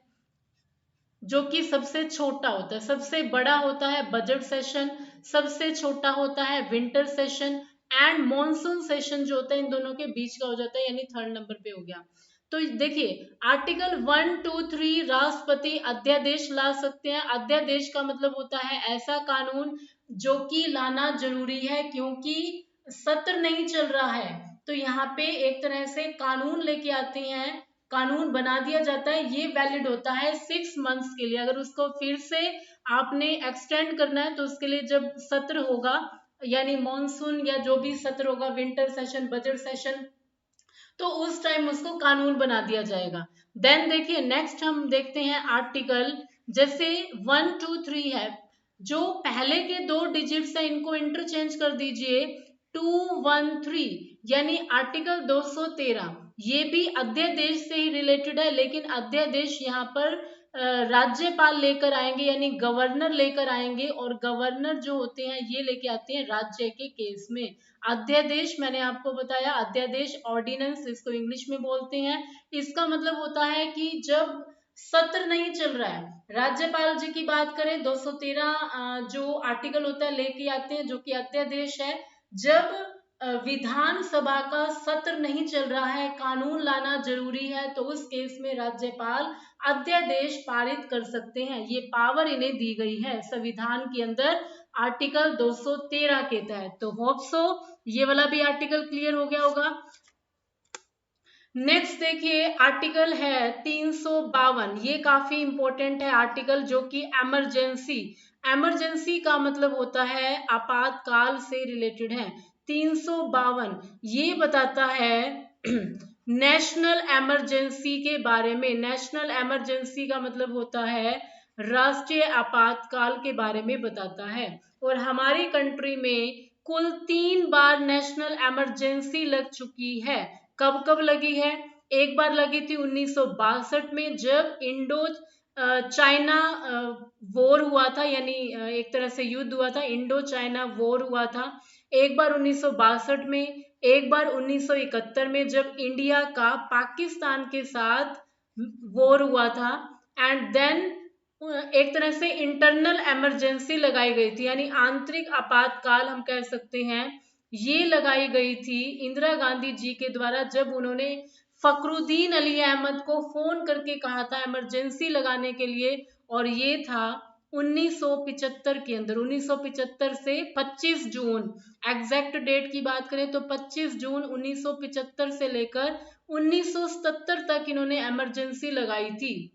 जो कि सबसे छोटा होता है। सबसे बड़ा होता है बजट सेशन, सबसे छोटा होता है winter session, and monsoon session जो होता है इन दोनों के बीच का हो जाता है, यानी थर्ड नंबर पे हो गया। तो देखिए आर्टिकल 123 राष्ट्रपति अध्यादेश ला सकते हैं। अध्यादेश का मतलब होता है ऐसा कानून जो कि लाना जरूरी है क्योंकि सत्र नहीं चल रहा है। तो यहाँ पे एक तरह से कानून लेके आते हैं, कानून बना दिया जाता है, ये वैलिड होता है 6 मंथ्स के लिए। अगर उसको फिर से आपने एक्सटेंड करना है तो उसके लिए जब सत्र होगा, यानी मॉनसून या जो भी सत्र होगा, विंटर सेशन, बजट सेशन, तो उस टाइम उसको कानून बना दिया जाएगा। देन देखिए नेक्स्ट हम देखते हैं आर्टिकल, जैसे 123 है, जो पहले के 2 डिजिट्स है इनको इंटरचेंज कर दीजिए 213, यानी आर्टिकल 213। ये भी अध्यादेश से ही रिलेटेड है, लेकिन अध्यादेश यहाँ पर राज्यपाल लेकर आएंगे, यानी गवर्नर लेकर आएंगे, और गवर्नर जो होते हैं ये लेके आते हैं राज्य के केस में। अध्यादेश मैंने आपको बताया, अध्यादेश ऑर्डिनेंस इसको इंग्लिश में बोलते हैं। इसका मतलब होता है कि जब सत्र नहीं चल रहा है, राज्यपाल जी की बात करें 213 जो आर्टिकल होता है लेके आते हैं, जो कि अध्यादेश है। जब विधानसभा का सत्र नहीं चल रहा है, कानून लाना जरूरी है, तो उस केस में राज्यपाल अध्यादेश पारित कर सकते हैं। ये पावर इन्हें दी गई है संविधान के अंदर आर्टिकल 213 के तहत। तो होप सो ये वाला भी आर्टिकल क्लियर हो गया होगा। नेक्स्ट देखिए आर्टिकल है 352। ये काफी इंपॉर्टेंट है आर्टिकल, जो कि इमरजेंसी, इमरजेंसी का मतलब होता है आपातकाल से रिलेटेड है। 352 ये बताता है नेशनल इमरजेंसी के बारे में। नेशनल इमरजेंसी का मतलब होता है राष्ट्रीय आपातकाल के बारे में बताता है। और हमारी कंट्री में कुल 3 बार नेशनल इमरजेंसी लग चुकी है। कब कब लगी है? एक बार लगी थी 1962 में, जब इंडो चाइना वॉर हुआ था, यानी एक तरह से युद्ध हुआ था, इंडो चाइना वॉर हुआ था। एक बार 1962 में, एक बार 1971 में जब इंडिया का पाकिस्तान के साथ वॉर हुआ था। एंड देन एक तरह से इंटरनल इमरजेंसी लगाई गई थी, यानी आंतरिक आपातकाल हम कह सकते हैं। ये लगाई गई थी इंदिरा गांधी जी के द्वारा, जब उन्होंने फखरुद्दीन अली अहमद को फोन करके कहा था इमरजेंसी लगाने के लिए। और ये था 1975 के अंदर। 1975 से 25 जून, एग्जैक्ट डेट की बात करें तो 25 जून 1975 से लेकर 1977 तक इन्होंने इमरजेंसी लगाई थी।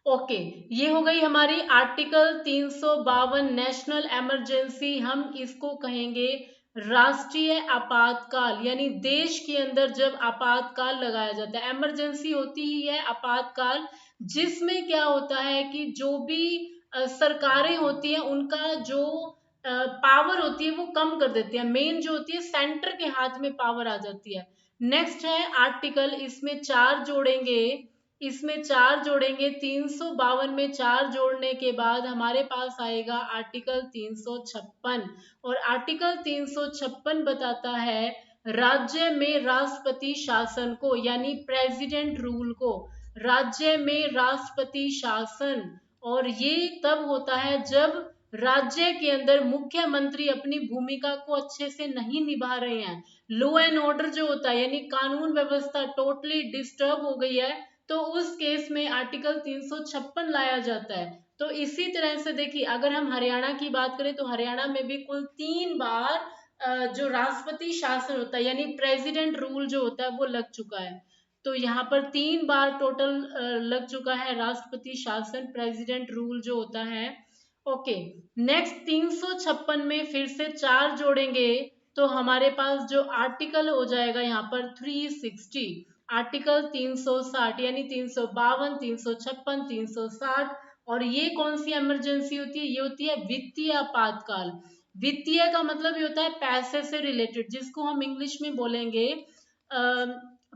ओके, ये हो गई हमारी आर्टिकल 352 नेशनल इमरजेंसी। हम इसको कहेंगे राष्ट्रीय आपातकाल, यानी देश के अंदर जब आपातकाल लगाया जाता है। इमरजेंसी होती ही है आपातकाल, जिसमें क्या होता है कि जो भी सरकारें होती हैं उनका जो पावर होती है वो कम कर देती है। मेन जो होती है सेंटर के हाथ में पावर आ जाती है। नेक्स्ट है आर्टिकल, इसमें 4 जोड़ेंगे 352 में 4 जोड़ने के बाद हमारे पास आएगा आर्टिकल 356। और आर्टिकल 356 बताता है राज्य में राष्ट्रपति शासन को, यानी प्रेसिडेंट रूल को। राज्य में राष्ट्रपति शासन, और ये तब होता है जब राज्य के अंदर मुख्यमंत्री अपनी भूमिका को अच्छे से नहीं निभा रहे हैं। लॉ एंड ऑर्डर जो होता है, यानी कानून व्यवस्था टोटली डिस्टर्ब हो गई है, तो उस केस में आर्टिकल 356 लाया जाता है। तो इसी तरह से देखिए, अगर हम हरियाणा की बात करें तो हरियाणा में भी कुल 3 बार जो राष्ट्रपति शासन होता है, यानी प्रेसिडेंट रूल जो होता है वो लग चुका है। तो यहाँ पर 3 बार टोटल लग चुका है राष्ट्रपति शासन, प्रेसिडेंट रूल जो होता है। ओके, नेक्स्ट 356 में फिर से 4 जोड़ेंगे तो हमारे पास जो आर्टिकल हो जाएगा यहाँ पर 360। आर्टिकल 360, यानी 352, 356, 360। और ये कौन सी इमरजेंसी होती है? ये होती है वित्तीय आपातकाल। वित्तीय का मतलब ये होता है पैसे से रिलेटेड, जिसको हम इंग्लिश में बोलेंगे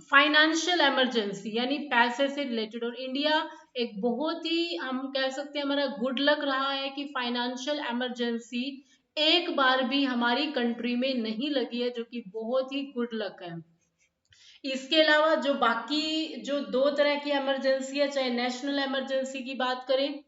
फाइनेंशियल इमरजेंसी, यानी पैसे से रिलेटेड। और इंडिया एक बहुत ही, हम कह सकते हैं, हमारा गुड लक रहा है कि फाइनेंशियल इमरजेंसी एक बार भी हमारी कंट्री में नहीं लगी है, जो कि बहुत ही गुड लक है। इसके अलावा जो बाकी जो 2 तरह की इमरजेंसी है, चाहे नेशनल इमरजेंसी की बात करें,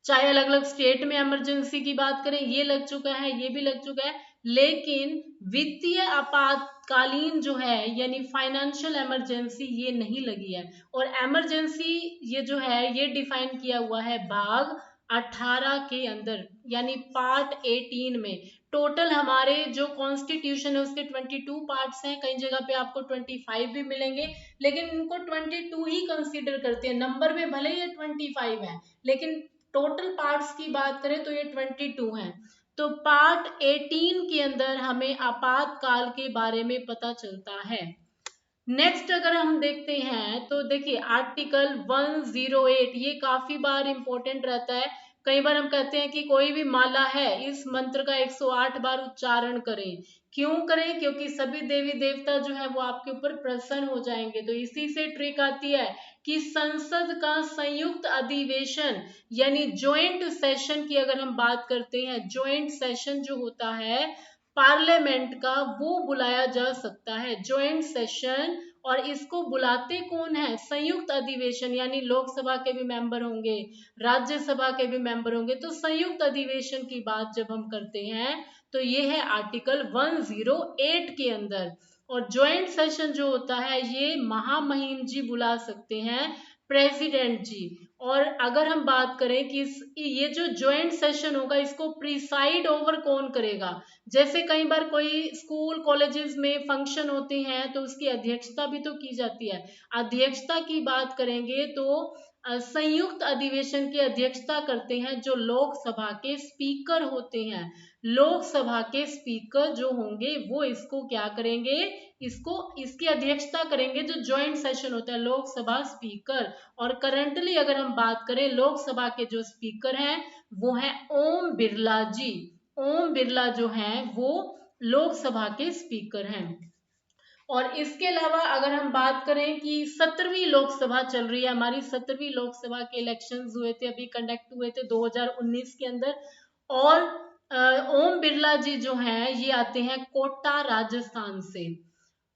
चाहे अलग अलग स्टेट में इमरजेंसी की बात करें, ये लग चुका है, ये भी लग चुका है। लेकिन वित्तीय आपातकालीन जो है, यानी फाइनेंशियल इमरजेंसी, ये नहीं लगी है। और इमरजेंसी ये जो है ये डिफाइन किया हुआ है भाग 18 के अंदर, यानी पार्ट 18 में। टोटल हमारे जो कॉन्स्टिट्यूशन है उसके 22 पार्ट्स हैं। कई जगह पे आपको 25 भी मिलेंगे, लेकिन इनको 22 ही कंसीडर करते हैं। नंबर में भले ही 25 है, लेकिन टोटल पार्ट्स की बात करें तो ये 22 हैं। तो पार्ट 18 के अंदर हमें आपातकाल के बारे में पता चलता है। नेक्स्ट अगर हम देखते हैं तो देखिए आर्टिकल 108, ये काफी बार इंपॉर्टेंट रहता है। कई बार हम कहते हैं कि कोई भी माला है, इस मंत्र का 108 बार उच्चारण करें। क्यों करें? क्योंकि सभी देवी देवता जो है वो आपके ऊपर प्रसन्न हो जाएंगे। तो इसी से ट्रिक आती है कि संसद का संयुक्त अधिवेशन, यानी ज्वाइंट सेशन की अगर हम बात करते हैं, ज्वाइंट सेशन जो होता है पार्लियामेंट का, वो बुलाया जा सकता है, ज्वाइंट सेशन। और इसको बुलाते कौन है? संयुक्त अधिवेशन, यानी लोकसभा के भी मेंबर होंगे, राज्यसभा के भी मेंबर होंगे। तो संयुक्त अधिवेशन की बात जब हम करते हैं तो ये है आर्टिकल 108 के अंदर। और ज्वाइंट सेशन जो होता है ये महामहिम जी बुला सकते हैं, प्रेसिडेंट जी। और अगर हम बात करें कि ये जो ज्वाइंट सेशन होगा इसको प्रिसाइड ओवर कौन करेगा? जैसे कई बार कोई स्कूल कॉलेजेस में फंक्शन होते हैं तो उसकी अध्यक्षता भी तो की जाती है। अध्यक्षता की बात करेंगे तो संयुक्त अधिवेशन की अध्यक्षता करते हैं जो लोकसभा के स्पीकर होते हैं। लोकसभा के स्पीकर जो होंगे वो इसको क्या करेंगे, इसकी अध्यक्षता करेंगे, जो ज्वाइंट सेशन होता है लोकसभा स्पीकर। और करंटली अगर हम बात करें लोकसभा के जो स्पीकर हैं वो है ओम बिरला जी। ओम बिरला जो हैं वो लोकसभा के स्पीकर हैं। और इसके अलावा अगर हम बात करें कि 17वीं लोकसभा चल रही है हमारी, 17वीं लोकसभा के इलेक्शंस हुए थे, अभी कंडक्ट हुए थे 2019 के अंदर। और ओम बिरला जी जो हैं ये आते हैं कोटा राजस्थान से।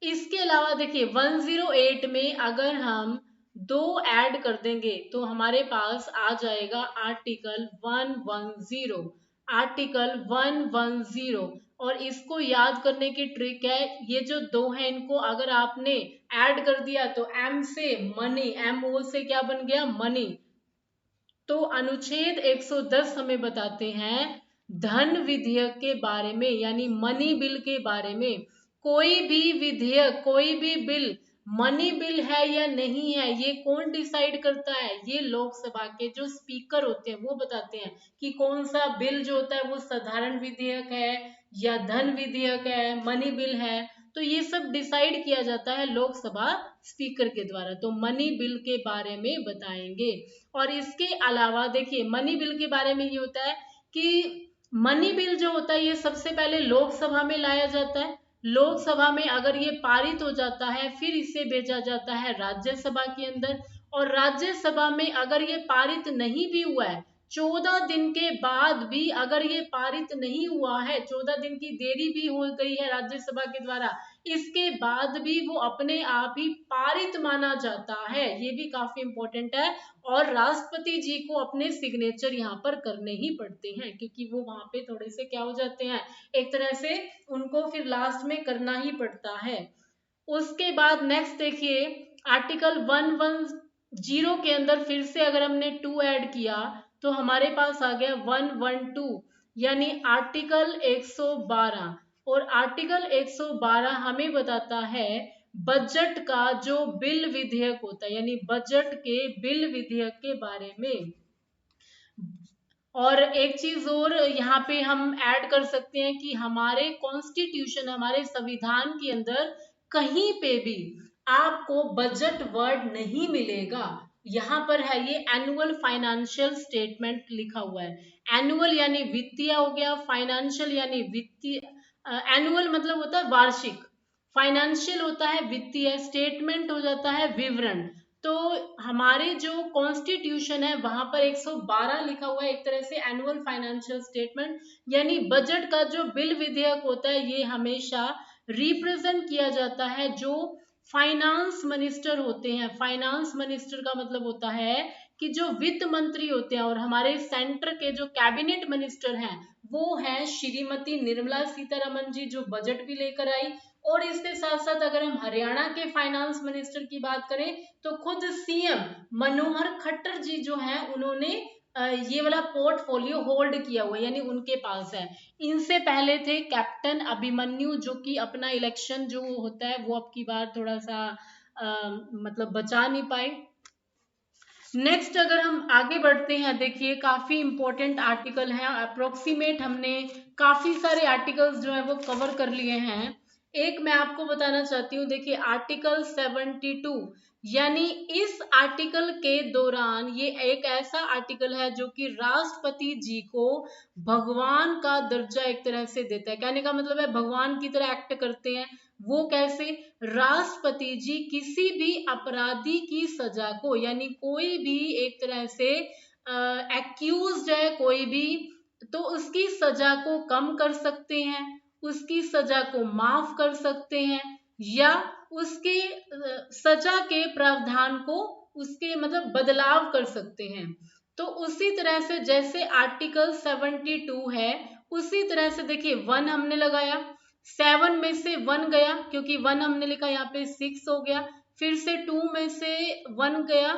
इसके अलावा देखिए 108 में अगर हम 2 ऐड कर देंगे तो हमारे पास आ जाएगा आर्टिकल 110। आर्टिकल 110। और इसको याद करने की ट्रिक है, ये जो 2 हैं इनको अगर आपने ऐड कर दिया तो एम से मनी, एम ओ से क्या बन गया, मनी। तो अनुच्छेद 110 हमें बताते हैं धन विधेयक के बारे में, यानी मनी बिल के बारे में। कोई भी विधेयक, कोई भी बिल मनी बिल है या नहीं है, ये कौन डिसाइड करता है, ये लोकसभा के जो स्पीकर होते हैं वो बताते हैं कि कौन सा बिल जो होता है वो साधारण विधेयक है या धन विधेयक है, मनी बिल है। तो ये सब डिसाइड किया जाता है लोकसभा स्पीकर के द्वारा। तो मनी बिल के बारे में बताएंगे। और इसके अलावा देखिए मनी बिल के बारे में ये होता है कि मनी बिल जो होता है ये सबसे पहले लोकसभा में लाया जाता है। लोकसभा में अगर ये पारित हो जाता है फिर इसे भेजा जाता है राज्यसभा के अंदर। और राज्यसभा में अगर ये पारित नहीं भी हुआ है, 14 दिन के बाद भी अगर ये पारित नहीं हुआ है, 14 दिन की देरी भी हो गई है राज्यसभा के द्वारा, इसके बाद भी वो अपने आप ही पारित माना जाता है। ये भी काफी इंपॉर्टेंट है। और राष्ट्रपति जी को अपने सिग्नेचर यहाँ पर करने ही पड़ते हैं, क्योंकि वो वहां पे थोड़े से क्या हो जाते हैं, एक तरह से उनको फिर लास्ट में करना ही पड़ता है। उसके बाद नेक्स्ट देखिए आर्टिकल 110 के अंदर फिर से अगर हमने 2 ऐड किया तो हमारे पास आ गया 112, यानी आर्टिकल 112। और आर्टिकल 112 हमें बताता है बजट का जो बिल विधेयक होता है, यानी बजट के बिल विधेयक के बारे में। और एक चीज और यहाँ पे हम ऐड कर सकते हैं कि हमारे कॉन्स्टिट्यूशन, हमारे संविधान के अंदर कहीं पे भी आपको बजट वर्ड नहीं मिलेगा। यहाँ पर है ये एनुअल फाइनेंशियल स्टेटमेंट लिखा हुआ है। एनुअल यानी वित्तीय हो गया, फाइनेंशियल यानी वित्तीय, एनुअल मतलब होता है वार्षिक, फाइनेंशियल होता है वित्तीय, स्टेटमेंट हो जाता है विवरण। तो हमारे जो कॉन्स्टिट्यूशन है वहां पर 112 लिखा हुआ है, एक तरह से एनुअल फाइनेंशियल स्टेटमेंट, यानी बजट का जो बिल विधेयक होता है ये हमेशा रिप्रेजेंट किया जाता है जो फाइनेंस मिनिस्टर होते हैं। फाइनेंस मिनिस्टर का मतलब होता है कि जो वित्त मंत्री होते हैं, और हमारे सेंटर के जो कैबिनेट मिनिस्टर हैं वो है श्रीमती निर्मला सीतारमन जी, जो बजट भी लेकर आई। और इसके साथ साथ अगर हम हरियाणा के फाइनेंस मिनिस्टर की बात करें तो खुद सीएम मनोहर खट्टर जी जो हैं उन्होंने ये वाला पोर्टफोलियो होल्ड किया हुआ है, यानी उनके पास है। इनसे पहले थे कैप्टन अभिमन्यु, जो कि अपना इलेक्शन जो होता है वो अब की बार थोड़ा सा मतलब बचा नहीं पाए। नेक्स्ट अगर हम आगे बढ़ते हैं, देखिए काफी इंपॉर्टेंट आर्टिकल है, अप्रोक्सीमेट हमने काफी सारे आर्टिकल्स जो है वो कवर कर लिए हैं। एक मैं आपको बताना चाहती हूँ, देखिए आर्टिकल 72, यानी इस आर्टिकल के दौरान ये एक ऐसा आर्टिकल है जो कि राष्ट्रपति जी को भगवान का दर्जा एक तरह से देता है। कहने का मतलब है भगवान की तरह एक्ट करते हैं। वो कैसे, राष्ट्रपति जी किसी भी अपराधी की सजा को, यानी कोई भी एक तरह से एक्यूज्ड है कोई भी, तो उसकी सजा को कम कर सकते हैं, उसकी सजा को माफ कर सकते हैं, या उसके सजा के प्रावधान को उसके मतलब बदलाव कर सकते हैं। तो उसी तरह से जैसे आर्टिकल 72 है उसी तरह से देखिए 1 हमने लगाया, 7 में से 1 गया, क्योंकि 1 हमने लिखा यहाँ पे 6 हो गया, फिर से 2 में से 1 गया,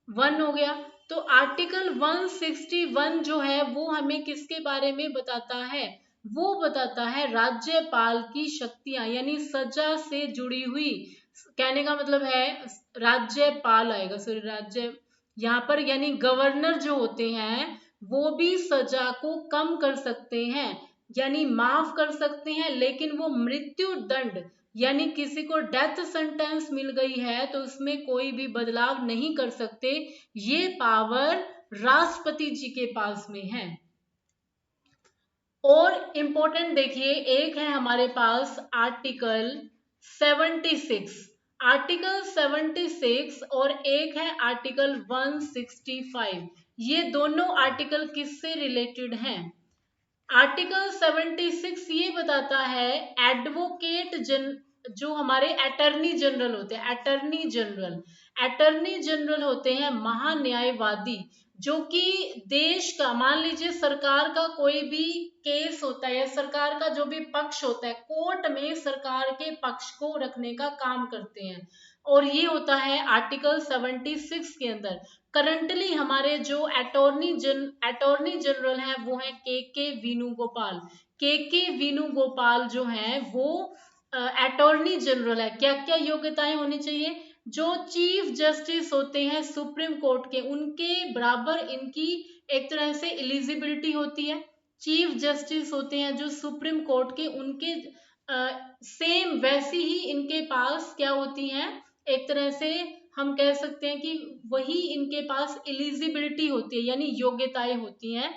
1 हो गया। तो आर्टिकल 161 जो है वो हमें किसके बारे में बताता है, वो बताता है राज्यपाल की शक्तियां, यानी सजा से जुड़ी हुई। कहने का मतलब है राज्यपाल आएगा, सॉरी यहाँ पर यानी गवर्नर जो होते हैं वो भी सजा को कम कर सकते हैं, यानी माफ कर सकते हैं, लेकिन वो मृत्यु दंड यानी किसी को डेथ सेंटेंस मिल गई है तो उसमें कोई भी बदलाव नहीं कर सकते। ये पावर राष्ट्रपति जी के पास में है। और इम्पोर्टेंट देखिए, एक है हमारे पास आर्टिकल 76, आर्टिकल 76 और एक है आर्टिकल 165। ये दोनों आर्टिकल किससे रिलेटेड हैं? आर्टिकल 76 ये बताता है एडवोकेट जो हमारे अटर्नी जनरल होते हैं, अटर्नी जनरल होते हैं महान्यायवादी, जो कि देश का, मान लीजिए सरकार का कोई भी केस होता है या सरकार का जो भी पक्ष होता है, कोर्ट में सरकार के पक्ष को रखने का काम करते हैं। और ये होता है आर्टिकल 76 के अंदर। करंटली हमारे जो अटॉर्नी जनरल हैं वो है के वेणुगोपाल। के वेणुगोपाल जो है वो अटॉर्नी जनरल है। क्या क्या योग्यताएं होनी चाहिए? जो चीफ जस्टिस होते हैं सुप्रीम कोर्ट के, उनके बराबर इनकी एक तरह से एलिजिबिलिटी होती है। चीफ जस्टिस होते हैं जो सुप्रीम कोर्ट के, उनके सेम वैसी ही इनके पास क्या होती हैं, एक तरह से हम कह सकते हैं कि वही इनके पास एलिजिबिलिटी होती है, यानी योग्यताएं होती हैं।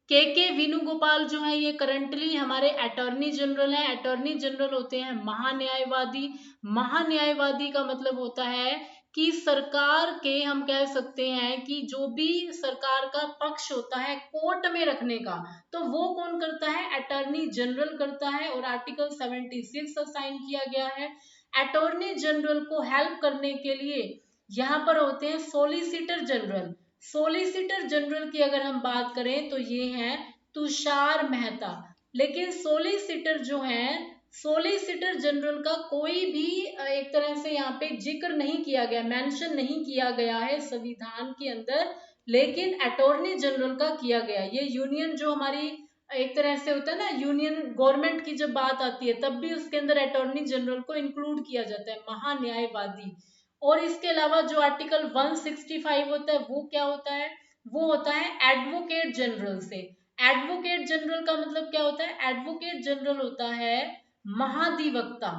के वेणुगोपाल जो है ये करंटली हमारे अटॉर्नी जनरल हैं। अटॉर्नी जनरल होते हैं महान्यायवादी। महान्यायवादी का मतलब होता है कि सरकार के, हम कह सकते हैं कि जो भी सरकार का पक्ष होता है कोर्ट में रखने का, तो वो कौन करता है? अटॉर्नी जनरल करता है। और आर्टिकल 76 असाइन किया गया है। अटॉर्नी जनरल को हेल्प करने के लिए यहाँ पर होते हैं सॉलिसिटर जनरल। सॉलिसिटर जनरल की अगर हम बात करें तो ये हैं तुषार मेहता। लेकिन सॉलिसिटर जो है, सॉलिसिटर जनरल का कोई भी एक तरह से यहाँ पे जिक्र नहीं किया गया, मेंशन नहीं किया गया है संविधान के अंदर, लेकिन अटॉर्नी जनरल का किया गया। ये यूनियन जो हमारी एक तरह से होता है ना, यूनियन गवर्नमेंट की जब बात आती है तब भी उसके अंदर अटॉर्नी जनरल को इंक्लूड किया जाता है, महान्यायवादी। और इसके अलावा जो आर्टिकल 165 होता है वो क्या होता है? वो होता है एडवोकेट जनरल से। एडवोकेट जनरल का मतलब क्या होता है? एडवोकेट जनरल होता है महाधिवक्ता।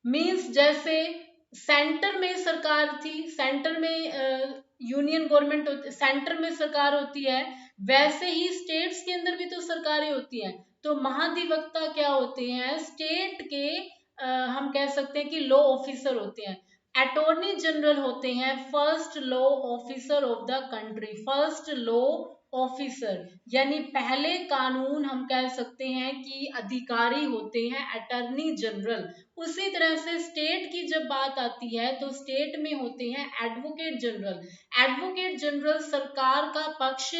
मीन्स जैसे सेंटर में सरकार थी, सेंटर में यूनियन गवर्नमेंट होती, सेंटर में सरकार होती है, वैसे ही स्टेट्स के अंदर भी तो सरकारें होती हैं। तो महाधिवक्ता क्या होते हैं? स्टेट के हम कह सकते हैं कि लॉ ऑफिसर होते हैं। अटॉर्नी जनरल होते हैं first law officer of the country, first law officer, यानी पहले कानून हम कह सकते हैं कि अधिकारी होते हैं अटॉर्नी जनरल। उसी तरह से स्टेट की जब बात आती है तो स्टेट में होते हैं एडवोकेट जनरल। एडवोकेट जनरल सरकार का पक्ष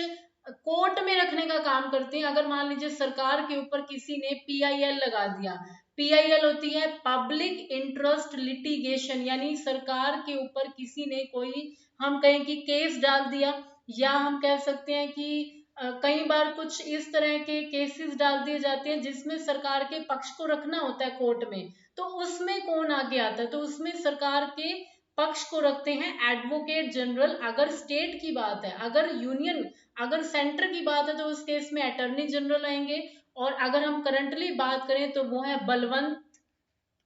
कोर्ट में रखने का काम करते हैं। अगर मान लीजिए सरकार के ऊपर किसी ने PIL लगा दिया, PIL होती है पब्लिक इंटरेस्ट लिटिगेशन, यानी सरकार के ऊपर किसी ने कोई, हम कहें कि केस डाल दिया, या हम कह सकते हैं कि कई बार कुछ इस तरह के केसेस डाल दिए जाते हैं जिसमें सरकार के पक्ष को रखना होता है कोर्ट में। तो उसमें कौन आगे आता है? तो उसमें सरकार के पक्ष को रखते हैं एडवोकेट जनरल, अगर स्टेट की बात है। अगर यूनियन, अगर सेंटर की बात है तो उस केस में अटॉर्नी जनरल आएंगे। और अगर हम करंटली बात करें तो वो है बलवंत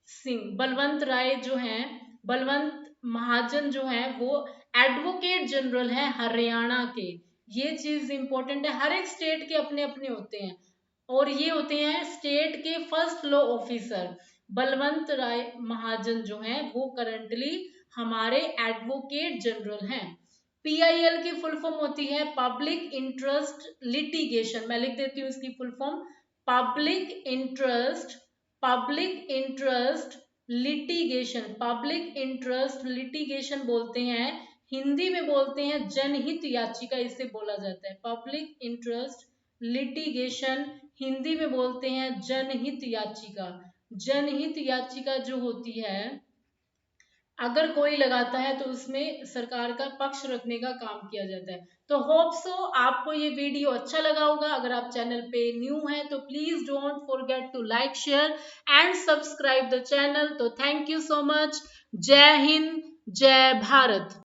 सिंह, बलवंत राय जो हैं, बलवंत महाजन जो हैं, वो एडवोकेट जनरल हैं हरियाणा के। ये चीज इंपॉर्टेंट है, हर एक स्टेट के अपने अपने होते हैं। और ये होते हैं स्टेट के फर्स्ट लॉ ऑफिसर। बलवंत राय महाजन जो हैं वो करंटली हमारे एडवोकेट जनरल हैं। PIL की फुल फॉर्म होती है पब्लिक इंटरेस्ट लिटिगेशन। मैं लिख देती हूँ इसकी full form, public interest, public interest litigation, public interest litigation बोलते हैं। हिंदी में बोलते हैं जनहित याचिका, इसे बोला जाता है पब्लिक इंटरेस्ट लिटिगेशन। हिंदी में बोलते हैं जनहित याचिका। जनहित याचिका जो होती है, अगर कोई लगाता है तो उसमें सरकार का पक्ष रखने का काम किया जाता है। तो होप सो आपको ये वीडियो अच्छा लगा होगा। अगर आप चैनल पे न्यू हैं तो please don't forget to like, share and subscribe the channel. तो थैंक यू सो मच। जय हिंद, जय भारत।